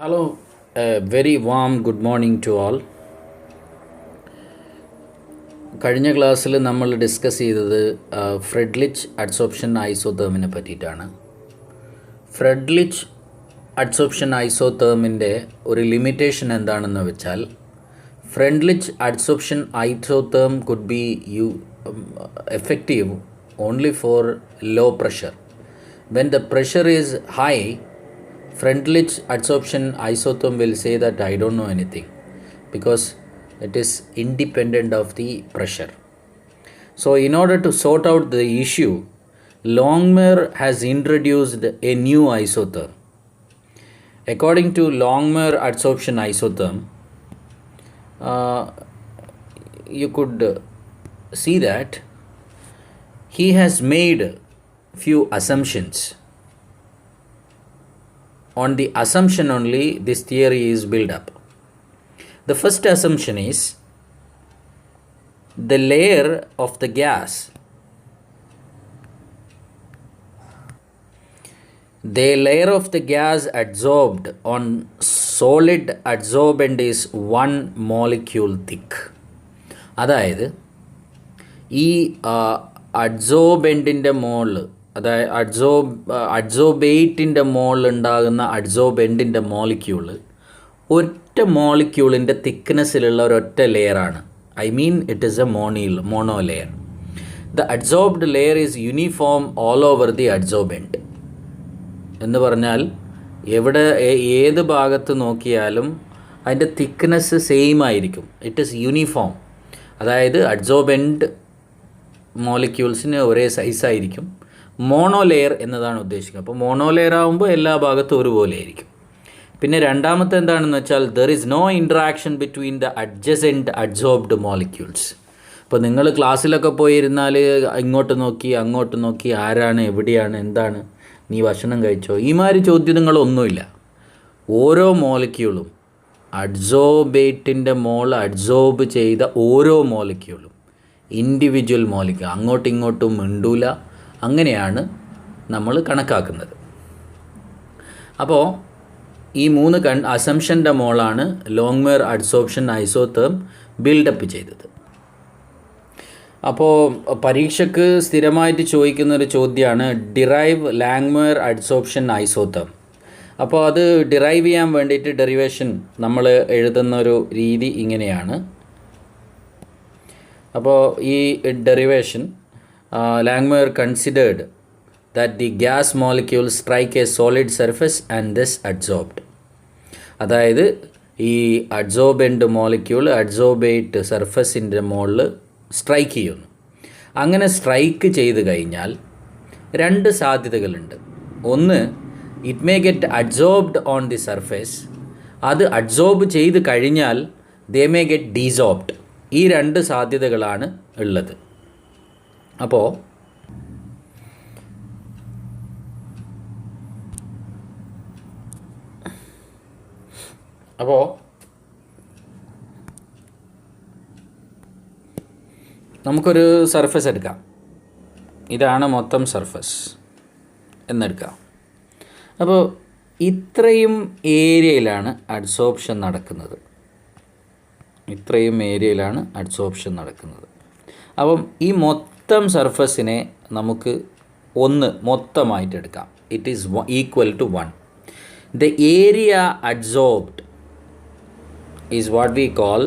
Hello, a very warm good morning to all. കഴിഞ്ഞ ക്ലാസ്സിൽ നമ്മൾ ഡിസ്കസ് ചെയ്തത് ഫ്രെഡ്ലിച്ച് അഡ്സോർപ്ഷൻ ഐസോതേമിനെ പറ്റിയിട്ടാണ്. ഫ്രെഡ്ലിച്ച് അഡ്സോർപ്ഷൻ ഐസോതേമിൻ്റെ ഒരു ലിമിറ്റേഷൻ എന്താണെന്ന് വെച്ചാൽ, Freundlich adsorption isotherm could be effective only for low pressure. When the pressure is high, Freundlich adsorption isotherm will say that I don't know anything because it is independent of the pressure. So in order to sort out the issue, Longmire has introduced a new isotherm. According to Longmire adsorption isotherm, you could see that he has made few assumptions. On the assumption only this theory is built up. The first assumption is the layer of the gas, the layer of the gas adsorbed on solid adsorbent is 1 molecule thick. അതായത് ഈ അഡ്സോബെൻറ്റിൻ്റെ മോളിൽ, അതായത് അഡ്സോബേറ്റിൻ്റെ മോളിൽ ഉണ്ടാകുന്ന അഡ്സോബെൻറ്റിൻ്റെ molecule ഒറ്റ മോളിക്യൂളിൻ്റെ തിക്നെസ്സിലുള്ള ഒരൊറ്റ ലെയറാണ്. I mean it is a monolayer. The adsorbed layer is uniform all over the adsorbent എന്ന് പറഞ്ഞാൽ എവിടെ ഏത് ഭാഗത്ത് നോക്കിയാലും അതിൻ്റെ തിക്നെസ് സെയിം ആയിരിക്കും. It is uniform. അതായത് അഡ്സോബെൻറ്റ് മോളിക്യൂൾസിന് ഒരേ സൈസായിരിക്കും. മോണോ ലെയർ എന്നതാണ് ഉദ്ദേശിക്കുന്നത്. അപ്പോൾ മോണോ ലെയർ ആകുമ്പോൾ എല്ലാ ഭാഗത്തും ഒരുപോലെ ആയിരിക്കും. പിന്നെ രണ്ടാമത്തെ എന്താണെന്ന് വെച്ചാൽ there is no interaction between the adjacent adsorbed molecules. ഇപ്പോൾ നിങ്ങൾ ക്ലാസ്സിലൊക്കെ പോയിരുന്നാൽ ഇങ്ങോട്ട് നോക്കി അങ്ങോട്ട് നോക്കി ആരാണ് എവിടെയാണ് എന്താണ് നീ ഭക്ഷണം കഴിച്ചോ ഈ മാതിരി ചോദ്യങ്ങളൊന്നുമില്ല. ഓരോ മോളിക്യൂളും അഡ്സോബേറ്റിൻ്റെ അഡ്സോർബ് ചെയ്ത ഓരോ മോളിക്യൂളും ഇൻഡിവിജ്വൽ മോളിക്യൂൾ അങ്ങോട്ടും ഇങ്ങോട്ടും മിണ്ടൂല. അങ്ങനെയാണ് നമ്മൾ കണക്കാക്കുന്നത്. അപ്പോൾ ഈ 3 അസംഷൻ്റെ മോളാണ് ലോങ്മയർ അഡ്സോർപ്ഷൻ ഐസോതേം ബിൽഡപ്പ് ചെയ്തത്. അപ്പോൾ പരീക്ഷയ്ക്ക് സ്ഥിരമായിട്ട് ചോദിക്കുന്നൊരു ചോദ്യമാണ് ഡിറൈവ് ലാങ്മയർ അഡ്സോർപ്ഷൻ ഐസോതേം. അപ്പോൾ അത് ഡിറൈവ് ചെയ്യാൻ വേണ്ടിയിട്ട് ഡെറിവേഷൻ നമ്മൾ എഴുതുന്നൊരു രീതി ഇങ്ങനെയാണ്. അപ്പോൾ ഈ derivation Langmuir considered that the gas molecules strike a solid surface and thus adsorbed. അതായത് ഈ അഡ്സോബെൻറ്റ് മോളിക്യൂൾ അഡ്സോബേറ്റ് സർഫസിൻ്റെ മുകളിൽ സ്ട്രൈക്ക് ചെയ്യുന്നു. അങ്ങനെ സ്ട്രൈക്ക് ചെയ്ത് കഴിഞ്ഞാൽ 2 സാധ്യതകളുണ്ട്. ഒന്ന്, it may get adsorbed on the surface. അത് അഡ്സോർബ് ചെയ്ത് കഴിഞ്ഞാൽ ദേ മേ ഗെറ്റ് ഡീസോർബ്ഡ്. ഈ 2 സാധ്യതകളാണ് ഉള്ളത്. അപ്പോൾ നമുക്കൊരു സർഫസ് എടുക്കാം. ഇതാണ് മൊത്തം സർഫസ് എന്നെടുക്കാം. അപ്പോൾ ഇത്രയും ഏരിയയിലാണ് അഡ്സോർപ്ഷൻ നടക്കുന്നത്. അപ്പം ഈ മൊത്തം സർഫസിനെ നമുക്ക് മൊത്തമായിട്ട് എടുക്കാം. It is equal to 1. The area adsorbed is what we call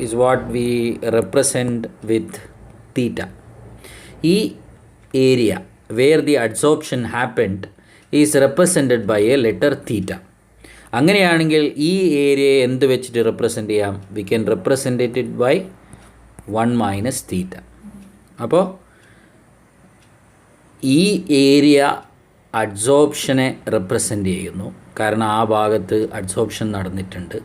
is what we represent with theta. ഈ area where the adsorption happened is represented by a letter theta. അങ്ങനെയാണെങ്കിൽ ഈ ഏരിയയെ എന്ത് വെച്ചിട്ട് റെപ്രസെൻ്റ് ചെയ്യാം? We can represent it by 1 - theta. അപ്പോൾ ഈ area അഡ്സോർപ്ഷനെ represent ചെയ്യുന്നു, കാരണം ആ ഭാഗത്ത് അഡ്സോർപ്ഷൻ നടന്നിട്ടുണ്ട്.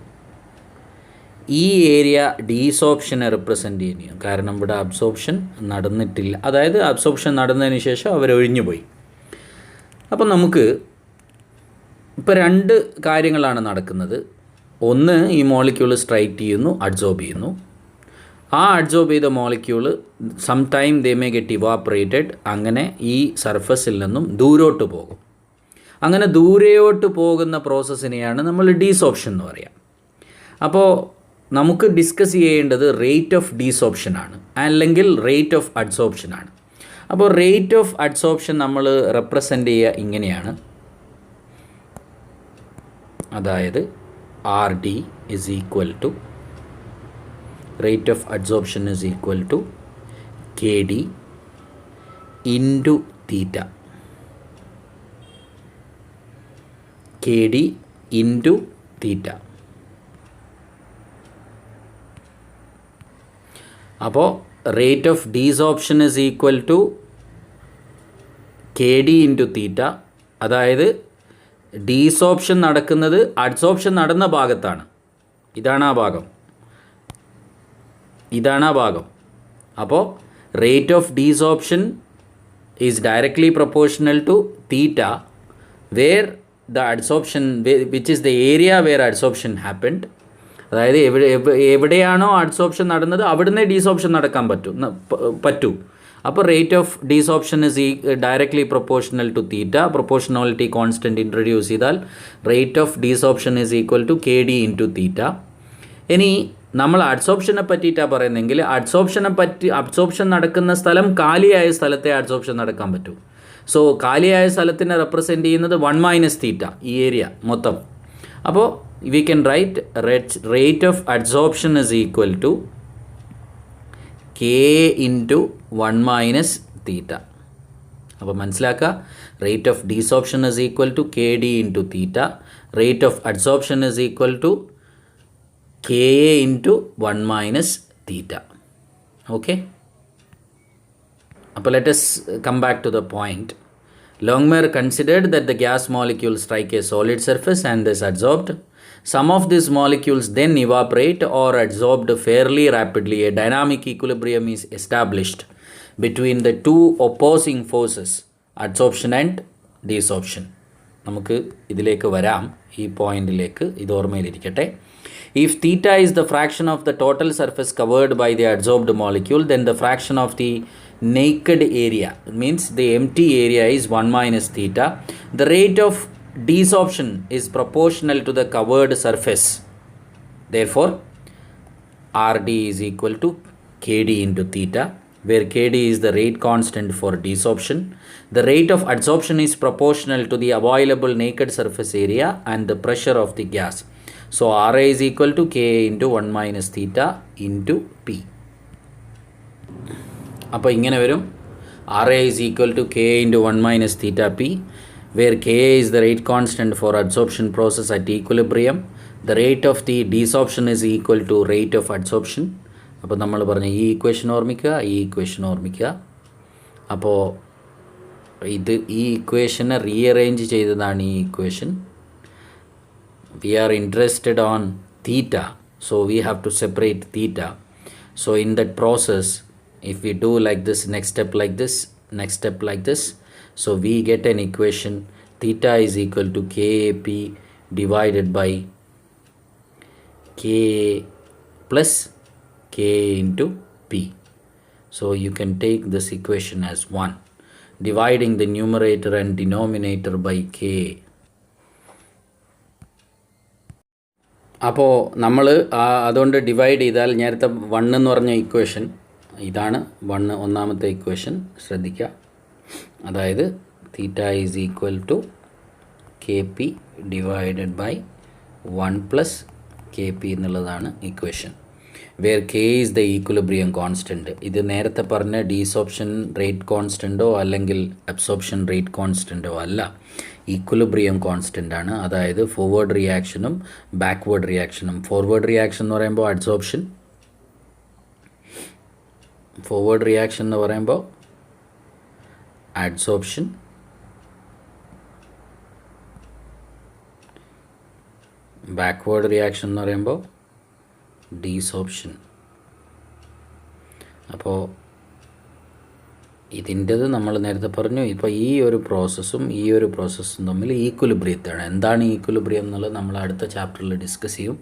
ഈ ഏരിയ ഡീസോർപ്ഷനെ റെപ്രസെൻ്റ് ചെയ്യുന്നു, കാരണം ഇവിടെ അബ്സോർപ്ഷൻ നടന്നിട്ടില്ല. അതായത് അബ്സോർപ്ഷൻ നടന്നതിന് ശേഷം അവരൊഴിഞ്ഞു പോയി. അപ്പം നമുക്ക് ഇപ്പോൾ 2 കാര്യങ്ങളാണ് നടക്കുന്നത്. ഒന്ന്, ഈ മോളിക്യൂൾ സ്ട്രൈക്ക് ചെയ്യുന്നു, അഡ്സോർബ് ചെയ്യുന്നു. ആ അഡ്സോർബ് ചെയ്ത molecule some time they may get evaporated, അങ്ങനെ ഈ സർഫസിൽ നിന്നും ദൂരോട്ട് പോകും. അങ്ങനെ ദൂരെയോട്ട് പോകുന്ന പ്രോസസ്സിനെയാണ് നമ്മൾ ഡീസോപ്ഷൻ എന്ന് പറയുക. അപ്പോൾ നമുക്ക് ഡിസ്കസ് ചെയ്യേണ്ടത് റേറ്റ് ഓഫ് ഡീസോപ്ഷൻ ആണ്, അല്ലെങ്കിൽ റേറ്റ് ഓഫ് അഡ്സോപ്ഷൻ ആണ്. അപ്പോൾ റേറ്റ് ഓഫ് അഡ്സോപ്ഷൻ നമ്മൾ റെപ്രസെൻ്റ് ചെയ്യുക ഇങ്ങനെയാണ്, അതായത് R D is equal to rate of adsorption is equal to K D into theta. K D into theta. അപ്പോൾ rate of desorption is equal to K D into theta. അതായത് desorption നടക്കുന്നത് adsorption നടന്ന ഭാഗത്താണ്. ഇതാണ് ആ ഭാഗം, ഇതാണ് ആ ഭാഗം. അപ്പോൾ rate of desorption is directly proportional to theta, where the adsorption which is the area where adsorption happened. അതായത് എവിടെയാണോ അഡ്സോപ്ഷൻ നടന്നത് അവിടുന്ന് ഡീസോപ്ഷൻ നടക്കാൻ പറ്റൂ. അപ്പോൾ rate of desorption is directly proportional to theta. Proportionality constant introduce ചെയ്താൽ rate of desorption is equal to K D into theta. ഇനി നമ്മൾ അഡ്സോപ്ഷനെ പറ്റിയിട്ടാണ് പറയുന്നതെങ്കിൽ അഡ്സോപ്ഷൻ നടക്കുന്ന സ്ഥലം കാലിയായ സ്ഥലത്തെ അഡ്സോപ്ഷൻ നടക്കാൻ പറ്റൂ. സോ കാലിയായ സ്ഥലത്തിനെ റെപ്രസെൻ്റ് ചെയ്യുന്നത് 1 മൈനസ് തീറ്റ, ഈ ഏരിയ മൊത്തം. അപ്പോൾ we can write rate of adsorption is equal to k into 1 minus theta. അപ്പോൾ മനസ്സിലാക്കുക, rate of desorption is equal to kd into theta, rate of adsorption is equal to ka into 1 minus theta. Okay, അപ്പോൾ let us come back to the point. Longmire considered that the gas molecules strike a solid surface and is adsorbed. Some of these molecules then evaporate or adsorbed fairly rapidly. A dynamic equilibrium is established between the two opposing forces, adsorption and desorption. നമുക്ക് ഇതിലേക്ക് വരാം, ഈ പോയിന്റിലേക്ക്. ഇത് ഓർമ്മയിലിരിക്കട്ടെ. If theta is the fraction of the total surface covered by the adsorbed molecule, then the fraction of the naked area, means the empty area, is 1 minus theta. The rate of desorption is proportional to the covered surface. Therefore, RD is equal to KD into theta, where KD is the rate constant for desorption. The rate of adsorption is proportional to the available naked surface area and the pressure of the gas. So RA is equal to K into 1 minus theta into P. അപ്പോൾ ഇങ്ങനെ വരും, RA is equal to K into 1 minus theta P, where K is the rate constant for adsorption process at equilibrium. The rate of the desorption is equal to rate of adsorption. അപ്പോൾ നമ്മൾ പറഞ്ഞ ഈ equation ഓർമ്മിക്കുക. അപ്പോൾ ഈ ഇക്വേഷനെ rearrange ചെയ്തതാണ് ഈ equation. We are interested on theta, so we have to separate theta. So in that process, if we do like this, next step like this, so we get an equation, theta is equal to KAP divided by K plus K into P. So you can take this equation as 1, dividing the numerator and denominator by K. അപ്പോൾ നമ്മൾ അതുകൊണ്ട് divide ചെയ്താൽ നേരത്തെ 1 എന്ന് പറഞ്ഞ equation ഇതാണ്. 1 ഒന്നാമത്തെ equation ശ്രദ്ധിക്കുക. അതായത് theta is equal to K P divided by 1 plus K P എന്നുള്ളതാണ് equation, where K is the equilibrium constant. ഇത് നേരത്തെ പറഞ്ഞ ഡീസോപ്ഷൻ റേറ്റ് കോൺസ്റ്റൻറ്റോ അല്ലെങ്കിൽ അബ്സോപ്ഷൻ റേറ്റ് കോൺസ്റ്റൻറ്റോ അല്ല, ഈക്വിലിബ്രിയം കോൺസ്റ്റൻ്റ് ആണ്. അതായത് ഫോർവേഡ് റിയാക്ഷനും ബാക്ക്വേർഡ് റിയാക്ഷനും. ഫോർവേഡ് റിയാക്ഷൻ എന്ന് പറയുമ്പോൾ അഡ്സോപ്ഷൻ, ഫോർവേഡ് റിയാക്ഷൻ എന്ന് പറയുമ്പോൾ അഡ്സോപ്ഷൻ, ബാക്ക്വേർഡ് റിയാക്ഷൻ എന്ന് പറയുമ്പോൾ ഡീസോപ്ഷൻ. അപ്പോൾ ഇതിൻ്റെത് നമ്മൾ നേരത്തെ പറഞ്ഞു. ഇപ്പോൾ ഈ ഒരു പ്രോസസ്സും തമ്മിൽ ഈക്വിലിബ്രിയത്താണ്. എന്താണ് ഈക്വിലിബ്രിയം എന്നുള്ളത് നമ്മൾ അടുത്ത ചാപ്റ്ററിൽ ഡിസ്കസ് ചെയ്യും.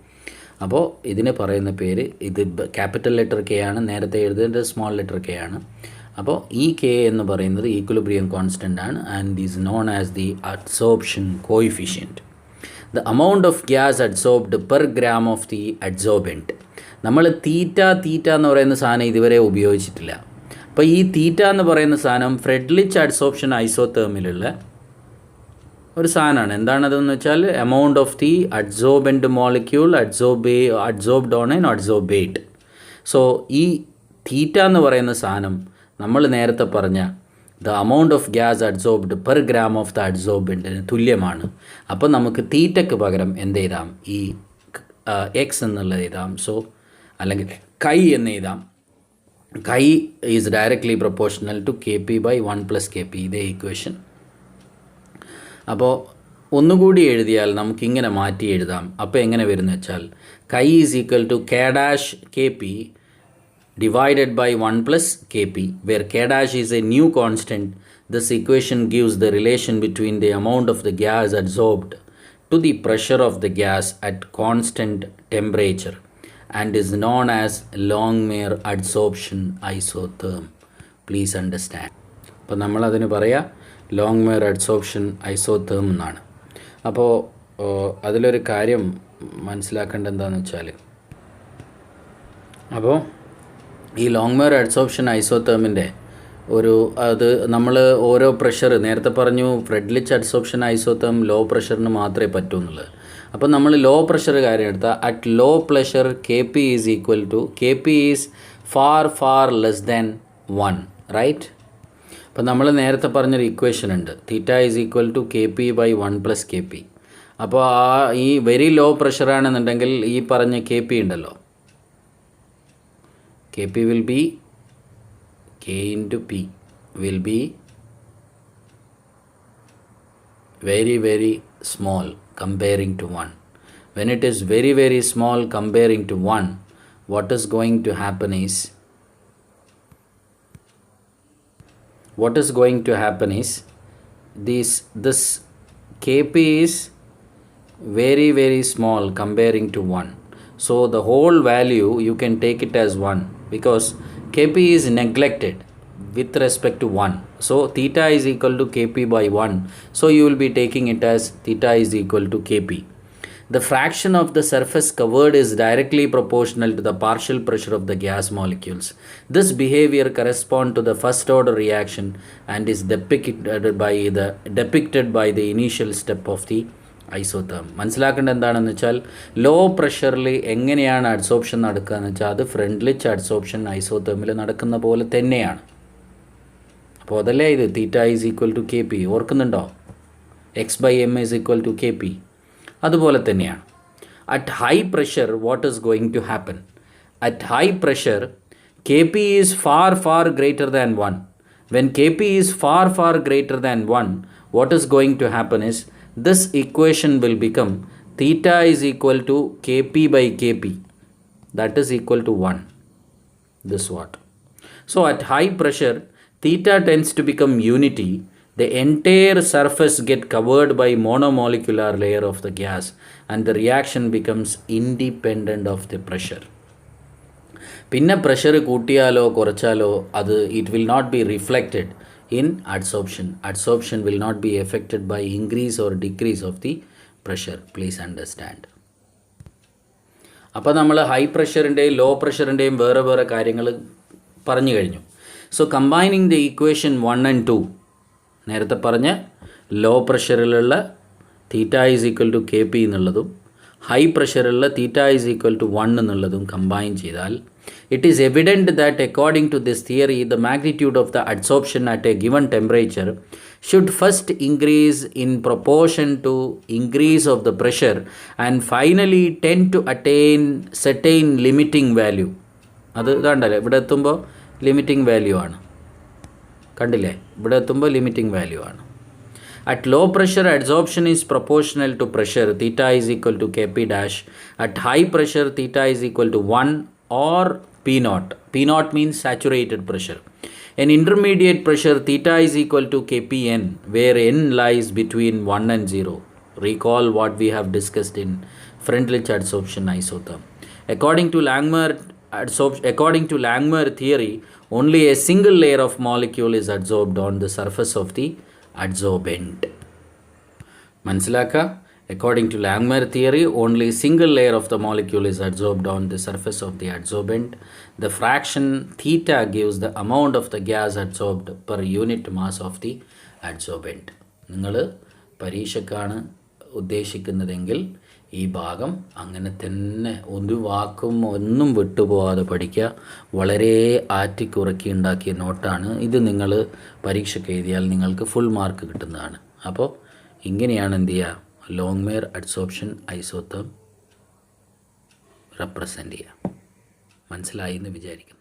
അപ്പോൾ ഇതിന് പറയുന്ന പേര്, ഇത് ക്യാപിറ്റൽ ലെറ്റർ കെ ആണ്, നേരത്തെ എഴുതേണ്ടത് സ്മോൾ ലെറ്റർ കെ ആണ്. അപ്പോൾ ഈ കെ എന്ന് പറയുന്നത് ഈക്വിലിബ്രിയം കോൺസ്റ്റൻ്റ് ആണ് and is known as the adsorption coefficient. The amount of gas adsorbed per gram of the adsorbent. നമ്മൾ തീറ്റ എന്ന് പറയുന്ന സാധനം ഇതുവരെ ഉപയോഗിച്ചിട്ടില്ല. അപ്പോൾ ഈ തീറ്റ എന്ന് പറയുന്ന സാധനം ഫ്രെഡ്ലിച്ച് അഡ്സോർപ്ഷൻ ഐസോതേമിലുള്ള ഒരു സാധനമാണ്. എന്താണതെന്ന് വെച്ചാൽ amount of the adsorbent molecule adsorbed on an adsorbate. So ഈ തീറ്റ എന്ന് പറയുന്ന സാധനം നമ്മൾ നേരത്തെ പറഞ്ഞ the amount of gas adsorbed per gram of the അഡ്സോർബൻറ്റിന് തുല്യമാണ്. അപ്പോൾ നമുക്ക് തീറ്റയ്ക്ക് പകരം എന്ത് എഴുതാം? ഈ എക്സ് എന്നുള്ളത് എഴുതാം. സോ അല്ലെങ്കിൽ കൈ എന്ന് എഴുതാം. Chi is directly proportional to K P by 1 + K P, ഇതേ ഇക്വേഷൻ. അപ്പോൾ ഒന്നുകൂടി എഴുതിയാൽ നമുക്കിങ്ങനെ മാറ്റി എഴുതാം. അപ്പോൾ എങ്ങനെ വരുന്നു വെച്ചാൽ chi is equal to K dash K P divided by 1 + kp, where k dash is a new constant. This equation gives the relation between the amount of the gas adsorbed to the pressure of the gas at constant temperature and is known as Longmire adsorption isotherm. Please understand. അപ്പോൾ നമ്മളതിന് പറയാം Longmire adsorption isotherm എന്നാണ്. അപ്പോൾ അതിലൊരു കാര്യം മനസ്സിലാക്കേണ്ടത് എന്താണെന്ന് വെച്ചാൽ, അപ്പോൾ ഈ Longmire adsorption ഐസോതേമിൻ്റെ അത് നമ്മൾ ഓരോ പ്രഷർ നേരത്തെ പറഞ്ഞു ഫ്രെഡ്ലിച്ച് അഡ്സോർപ്ഷൻ ഐസോതേം ലോ പ്രഷറിന് മാത്രമേ പറ്റൂ എന്നുള്ളത്. അപ്പോൾ നമ്മൾ ലോ പ്രഷർ കാര്യം എടുത്താൽ at low pressure K P is equal to K P is far less than 1, right? അപ്പോൾ നമ്മൾ നേരത്തെ പറഞ്ഞൊരു ഇക്വേഷൻ ഉണ്ട്, theta is equal to K P by 1 + K P. അപ്പോൾ ഈ വെരി ലോ പ്രഷറാണെന്നുണ്ടെങ്കിൽ ഈ പറഞ്ഞ കെ പി ഉണ്ടല്ലോ, Kp will be K into P will be very small comparing to 1. When it is very small comparing to 1, what is going to happen is this Kp is very small comparing to 1. So the whole value you can take it as 1 because Kp is neglected with respect to 1. So theta is equal to Kp by 1. So you will be taking it as theta is equal to Kp. The fraction of the surface covered is directly proportional to the partial pressure of the gas molecules. This behavior corresponds to the first order reaction and is depicted by the initial step of the ഐസോതേം. മനസ്സിലാക്കേണ്ടത് എന്താണെന്ന് വെച്ചാൽ law പ്രഷറിൽ എങ്ങനെയാണ് adsorption നടക്കുക എന്ന് വെച്ചാൽ അത് ഫ്രെഡ്ലിച്ച് adsorption ഐസോതേമിൽ നടക്കുന്ന പോലെ തന്നെയാണ്. അപ്പോൾ അതല്ലേ ഇത് theta is equal to K P, ഓർക്കുന്നുണ്ടോ? X by M is equal to K P, അതുപോലെ തന്നെയാണ്. At high pressure what is going to happen? At high pressure K P is far greater than 1. When K P is far greater than 1, what is going to happen is this equation will become theta is equal to kp by kp, that is equal to 1. This what? So at high pressure theta tends to become unity. The entire surface get covered by monomolecular layer of the gas and the reaction becomes independent of the pressure. പിന്നെ പ്രഷർ കൂട്ടിയാലോ കുറച്ചാലോ അത് it will not be reflected in adsorption. Adsorption will not be affected by increase or decrease of the pressure. Please understand. അപ്പോൾ നമ്മൾ high പ്രഷറിൻ്റെയും law പ്രഷറിൻ്റെയും വേറെ കാര്യങ്ങൾ പറഞ്ഞു കഴിഞ്ഞു. So combining the equation 1 and 2, നേരത്തെ പറഞ്ഞ ലോ പ്രഷറിലുള്ള theta is equal to K P എന്നുള്ളതും ഹൈ പ്രഷറിലുള്ള തീറ്റ ഈസ് ഈക്വൽ ടു 1 എന്നുള്ളതും കമ്പൈൻ ചെയ്താൽ it is evident that according to this theory the magnitude of the adsorption at a given temperature should first increase in proportion to increase of the pressure and finally tend to attain certain limiting value. അത് കണ്ടല്ലേ, ഇവിടെ എത്തുമ്പോൾ limiting value ആണ്, കണ്ടില്ലേ? ഇവിടെ എത്തുമ്പോൾ limiting value ആണ്. At low pressure adsorption is proportional to pressure, theta is equal to Kp dash. At high pressure theta is equal to 1 or P0. P0 means saturated pressure. An intermediate pressure theta is equal to Kpn, where n lies between 1 and 0. Recall what we have discussed in Freundlich adsorption isotherm. According to Longmire according to Langmuir theory, only a single layer of molecule is adsorbed on the surface of the adsorbent. മനസ്സിലാക്കുക, according to Langmuir theory, only single layer of the molecule is adsorbed on the surface of the adsorbent. The fraction theta gives the amount of the gas adsorbed per unit mass of the adsorbent. നിങ്ങൾ പരീക്ഷക്കാണ് ഉദ്ദേശിക്കുന്നതെങ്കിൽ ഈ ഭാഗം അങ്ങനെ തന്നെ ഒരു വാക്കും ഒന്നും വിട്ടുപോകാതെ പഠിക്കുക. വളരെ ആറ്റിക്കുറക്കി ഉണ്ടാക്കിയ നോട്ടാണ് ഇത്. നിങ്ങൾ പരീക്ഷയ്ക്ക് എഴുതിയാൽ നിങ്ങൾക്ക് ഫുൾ മാർക്ക് കിട്ടുന്നതാണ്. അപ്പോൾ ഇങ്ങനെയാണ് എന്ത് ചെയ്യുക, ലോങ്മെയർ അഡ്സോർപ്ഷൻ ഐസോതേർം റെപ്രസെൻ്റ് ചെയ്യുക. മനസ്സിലായി എന്ന് വിചാരിക്കുന്നു.